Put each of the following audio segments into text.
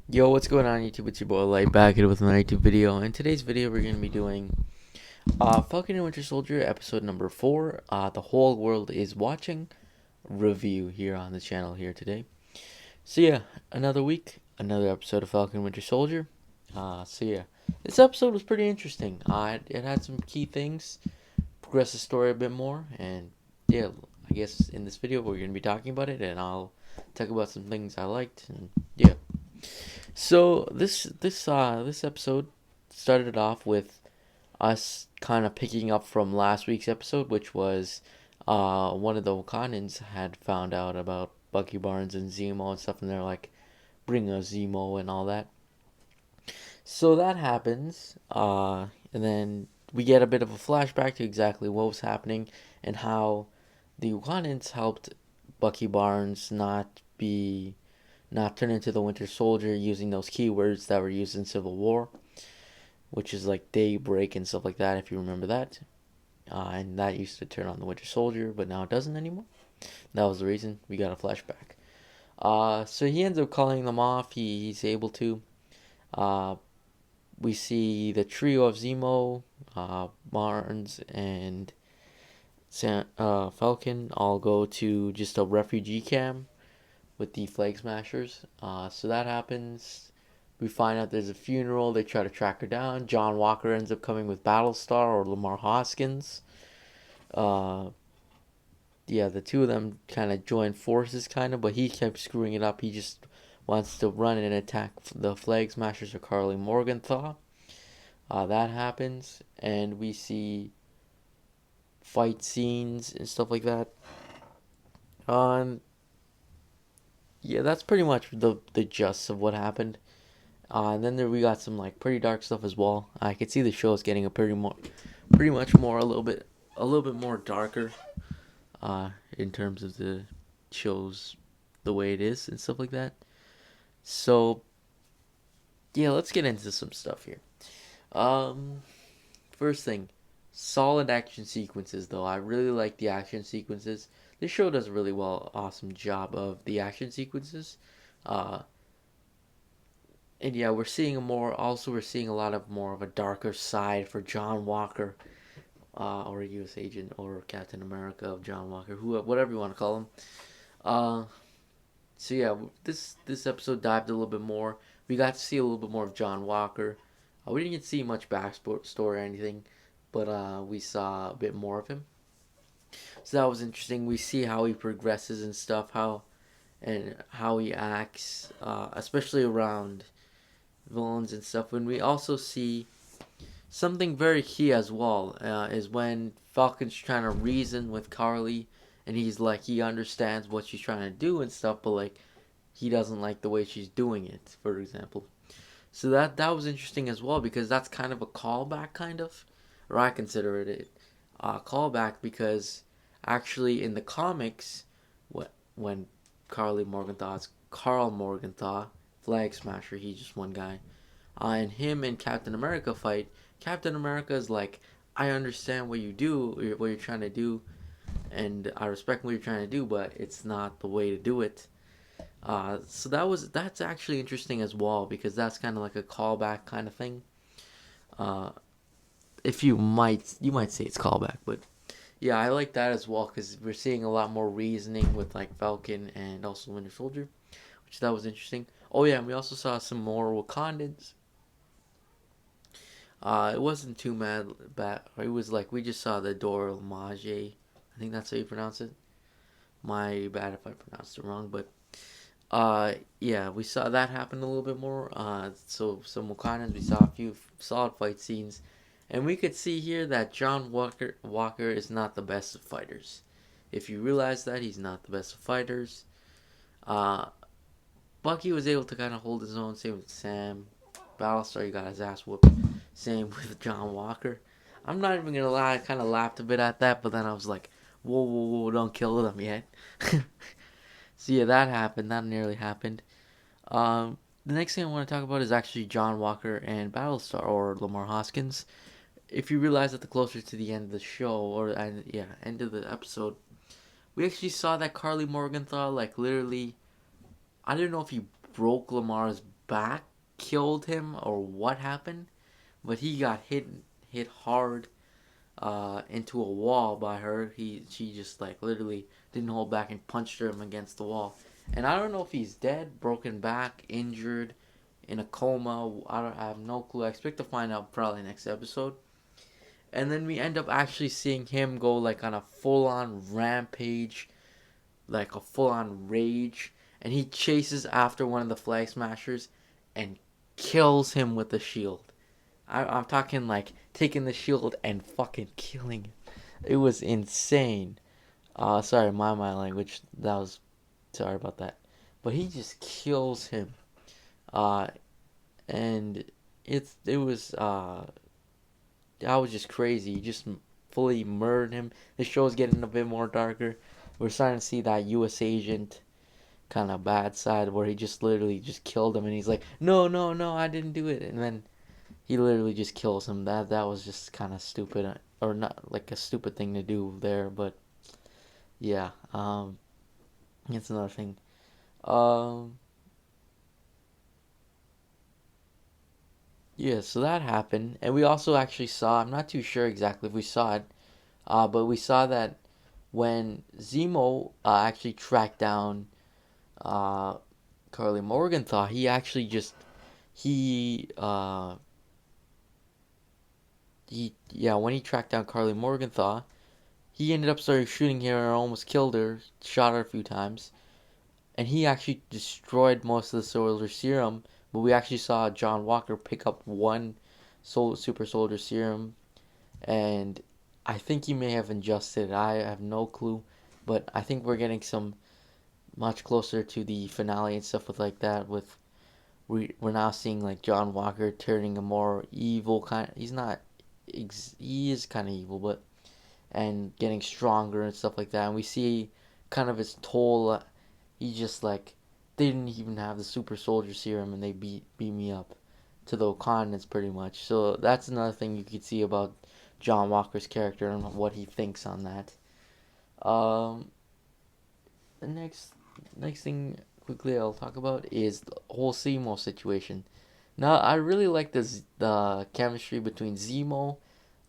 Yo, what's going on YouTube? It's your boy Light back here with another YouTube video. In today's video, we're going to be doing Falcon and Winter Soldier episode number 4. The whole world is watching review here on the channel here today. So yeah, another week, another episode of Falcon and Winter Soldier. This episode was pretty interesting. It had some key things, progressed the story a bit more, and yeah, I guess in this video we're going to be talking about it, and I'll talk about some things I liked, and yeah. So this episode started off with us kind of picking up from last week's episode, which was one of the Wakandans had found out about Bucky Barnes and Zemo and stuff, and they're like, "Bring us Zemo" and all that. So that happens, and then we get a bit of a flashback to exactly what was happening and how the Wakandans helped Bucky Barnes not turn into the Winter Soldier using those keywords that were used in Civil War, which is like daybreak and stuff like that, if you remember that. And that used to turn on the Winter Soldier, but now it doesn't anymore. That was the reason we got a flashback. So he ends up calling them off. He's able to. Uh, we see the trio of Zemo, Barnes, and Falcon all go to just a refugee camp with the Flag Smashers. So that happens. We find out there's a funeral. They try to track her down. John Walker ends up coming with Battlestar or Lamar Hoskins. Uh, yeah, the two of them kind of join forces, kind of, but he kept screwing it up. He just wants to run and attack the Flag Smashers or Carly Morgenthau. That happens, and we see fight scenes and stuff like that. Um, yeah, that's pretty much the gist of what happened. And then we got some like pretty dark stuff as well. I could see the show is getting pretty much more a little bit more darker, in terms of the shows, the way it is and stuff like that. So yeah, let's get into some stuff here. Um, First thing, solid action sequences though. I really like the action sequences. This show does a really awesome job of the action sequences. Uh, and yeah, we're seeing a more. Also, we're seeing a lot of more of a darker side for John Walker, or a U.S. agent, or Captain America of John Walker, who whatever you want to call him. Uh, so yeah, this episode dived a little bit more. We got to see a little bit more of John Walker. We didn't get to see much backstory or anything, but we saw a bit more of him. So that was interesting. We see how he progresses and stuff, how he acts, especially around villains and stuff. And we also see something very key as well, is when Falcon's trying to reason with Carly, and he's like, he understands what she's trying to do and stuff, but like he doesn't like the way she's doing it, for example. So that was interesting as well, because that's kind of a callback, kind of, or I consider it a callback, because actually in the comics, when Carl Morgenthau, Flag Smasher, he's just one guy, and him and Captain America fight. Captain America is like, I understand what you do, what you're trying to do, and I respect what you're trying to do, but it's not the way to do it. So that's actually interesting as well, because that's kind of like a callback kind of thing. Uh, if you might say it's callback, but yeah, I like that as well, because we're seeing a lot more reasoning with like Falcon and also Winter Soldier, which that was interesting. Oh yeah, and we also saw some more Wakandans. It wasn't too bad. It was like we just saw the Dora Milaje. I think that's how you pronounce it. My bad if I pronounced it wrong, but yeah, we saw that happen a little bit more. So some Wakandans, we saw a few solid fight scenes, and we could see here that John Walker is not the best of fighters. If you realize that, he's not the best of fighters. Uh, Bucky was able to kind of hold his own. Same with Sam. Battlestar, he got his ass whooped. Same with John Walker. I'm not even gonna lie, I kind of laughed a bit at that, but then I was like, whoa, whoa, whoa, don't kill them yet. So yeah, that happened. That nearly happened. The next thing I want to talk about is actually John Walker and Battlestar, or Lamar Hoskins. If you realize that the closer to the end of the show, or yeah, end of the episode, we actually saw that Carly Morgenthau, like literally, I don't know if he broke Lamar's back killed him or what happened, but he got hit hard into a wall by her. She just like literally didn't hold back and punched him against the wall. And I don't know if he's dead, broken back, injured, in a coma. I have no clue. I expect to find out probably next episode. And then we end up actually seeing him go like on a full on rampage, like a full on rage, and he chases after one of the Flag Smashers and kills him with the shield. I'm talking like taking the shield and fucking killing him. It was insane. Sorry, my language. That was sorry about that. But he just kills him. Uh, and it was that was just crazy. He just fully murdered him. The show's getting a bit more darker. We're starting to see that U.S. agent kind of bad side where he just literally just killed him, and he's like, no, no, no, I didn't do it, and then he literally just kills him. That was just kind of stupid, or not like a stupid thing to do there, but yeah, it's another thing. Um, yeah, so that happened, and we also actually saw. I'm not too sure exactly if we saw it, but we saw that when Zemo actually tracked down uh, Carly Morgenthau, he actually just he yeah, when he tracked down Carly Morgenthau, he ended up started shooting her and almost killed her, shot her a few times, and he actually destroyed most of the soldier serum. But we actually saw John Walker pick up one super soldier serum, and I think he may have ingested it. I have no clue, but I think we're getting some much closer to the finale and stuff with like that. With we're now seeing like John Walker turning a more evil kind. He's not. He is kind of evil, but and getting stronger and stuff like that. And we see kind of his toll. He just like they didn't even have the super soldier serum, and they beat me up to the Wakandans pretty much. So that's another thing you could see about John Walker's character and what he thinks on that. Um, the next thing quickly I'll talk about is the whole Zemo situation. Now I really like the chemistry between Zemo,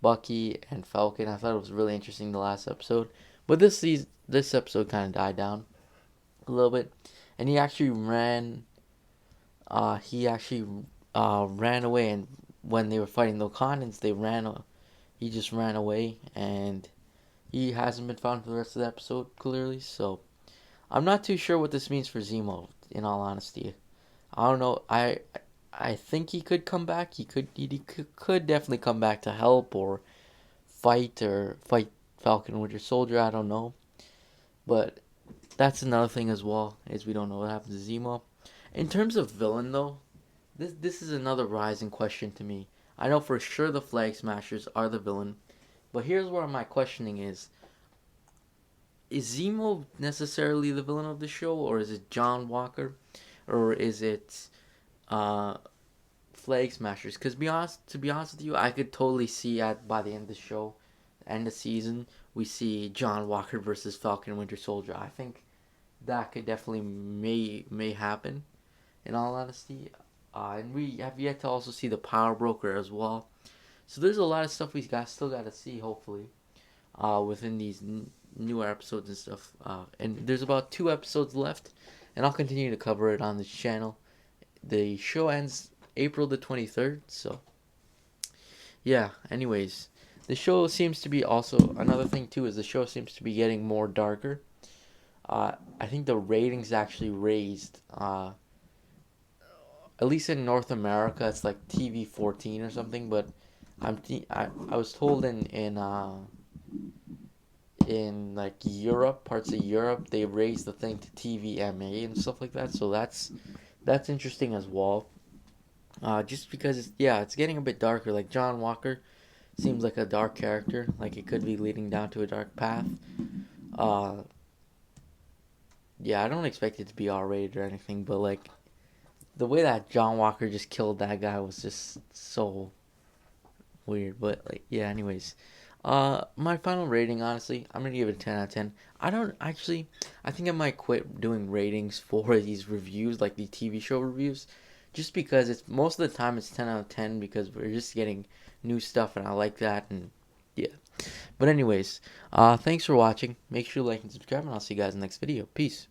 Bucky, and Falcon. I thought it was really interesting the last episode, but this episode kind of died down a little bit, and he actually ran away, and when they were fighting the Wakandans, he just ran away, and he hasn't been found for the rest of the episode clearly. So I'm not too sure what this means for Zemo. In all honesty, I don't know. I think he could come back. He could definitely come back to help or fight Falcon Winter Soldier. I don't know, but that's another thing as well, is we don't know what happens to Zemo. In terms of villain though, this is another rising question to me. I know for sure the Flag Smashers are the villain, but here's where my questioning is: is Zemo necessarily the villain of the show, or is it John Walker, or is it uh, Flag Smashers? Because to be honest with you, I could totally see at by the end of the show, end of season, we see John Walker versus Falcon Winter Soldier. I think that could definitely may happen. In all honesty, and we have yet to also see the Power Broker as well. So there's a lot of stuff we still got to see. Hopefully, within these newer episodes and stuff. And there's about 2 episodes left, and I'll continue to cover it on this channel. The show ends April the 23rd, so yeah. Anyways, the show seems to be also another thing too is the show seems to be getting more darker. I think the ratings actually raised. At least in North America, it's like TV 14 or something. But I was told in like Europe, parts of Europe, they raised the thing to TVMA and stuff like that. So that's interesting as well. Just because it's getting a bit darker. Like John Walker seems like a dark character. Like it could be leading down to a dark path. Uh, yeah, I don't expect it to be R-rated or anything, but like the way that John Walker just killed that guy was just so weird. But like, yeah. Anyways, my final rating, honestly, I'm gonna give it a 10 out of 10. I don't actually. I think I might quit doing ratings for these reviews, like the TV show reviews, just because it's most of the time it's 10 out of 10 because we're just getting new stuff and I like that. And yeah. But anyways, thanks for watching. Make sure to like and subscribe, and I'll see you guys in the next video. Peace.